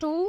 2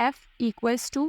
F =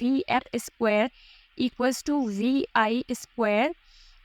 V(F)² VI²،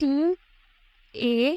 2a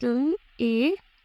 2a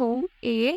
2a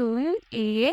2a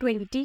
20.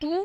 2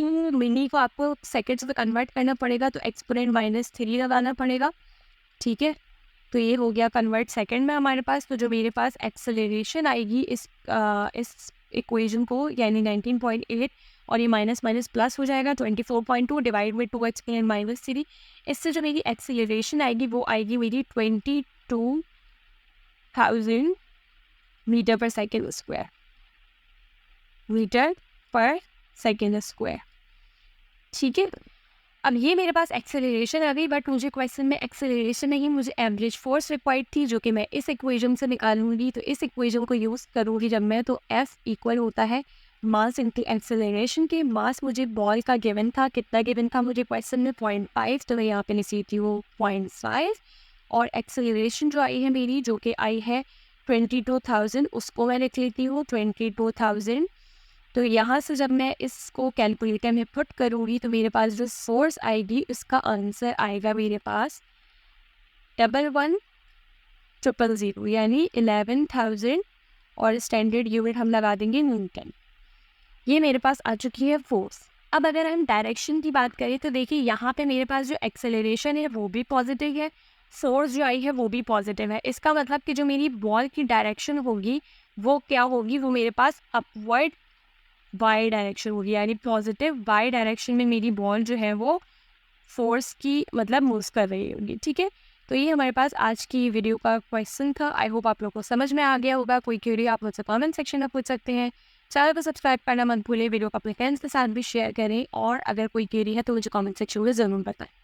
2 mini को आपको seconds में कन्वर्ट करना पड़ेगा, तो एक्सपोनेंट -3 लगाना पड़ेगा, ठीक है। तो ये हो गया कन्वर्ट सेकंड में हमारे पास। तो जो मेरे पास एक्सेलरेशन आएगी इस इक्वेशन को, यानी 19.8, और ये माइनस माइनस प्लस हो जाएगा, 24.2 डिवाइड बाई 2 एक्सपोनेंट -3। इससे जो मेरी एक्सेलरेशन आएगी वो आएगी मेरी 22,000 मीटर पर सेकेंड स्क्वायर, मीटर पर सेकेंड स्क्वायर, ठीक है। अब ये मेरे पास एक्सेलरेशन आ गई, बट मुझे क्वेश्चन में एक्सेलरेशन नहीं, मुझे एवरेज फोर्स रिक्वायर्ड थी, जो कि मैं इस इक्वेशन से निकालूंगी। तो इस इक्वेशन को यूज़ करूँगी जब मैं, तो F इक्वल होता है मास इंटू एक्सेलरेशन के। मास मुझे बॉल का गिवन था, कितना गिवन था मुझे क्वेश्चन में 0.5, तो मैं यहाँ पे लिख लेती हूँ 0.5। और एक्सेलरेशन जो आई है मेरी, जो कि आई है 22,000, उसको मैं लिख लेती हूँ 22,000। तो यहाँ से जब मैं इसको कैलकुलेटर में पुट करूँगी तो मेरे पास जो सोर्स आएगी उसका आंसर आएगा मेरे पास 11,100, यानी 11,000, और स्टैंडर्ड यूनिट हम लगा देंगे न्यूटन। ये मेरे पास आ चुकी है फोर्स। अब अगर हम डायरेक्शन की बात करें तो देखिए यहाँ पे मेरे पास जो एक्सेलरेशन है वो भी पॉजिटिव है, सोर्स जो आई है वो भी पॉजिटिव है। इसका मतलब कि जो मेरी बॉल की डायरेक्शन होगी वो क्या होगी, वो मेरे पास अपवर्ड वाई डायरेक्शन होगी, यानी पॉजिटिव वाई डायरेक्शन में मेरी बॉल जो है वो फोर्स की मतलब मूव कर रही होगी, ठीक है। तो ये हमारे पास आज की वीडियो का क्वेश्चन था। आई होप आप लोग को समझ में आ गया होगा। कोई क्वेरी आप मुझसे कमेंट सेक्शन में पूछ सकते हैं। चैनल को सब्सक्राइब करना मत भूलें, वीडियो को अपने फ्रेंड्स के साथ भी शेयर करें, और अगर कोई क्वेरी है तो मुझे कमेंट सेक्शन में ज़रूर बताएं।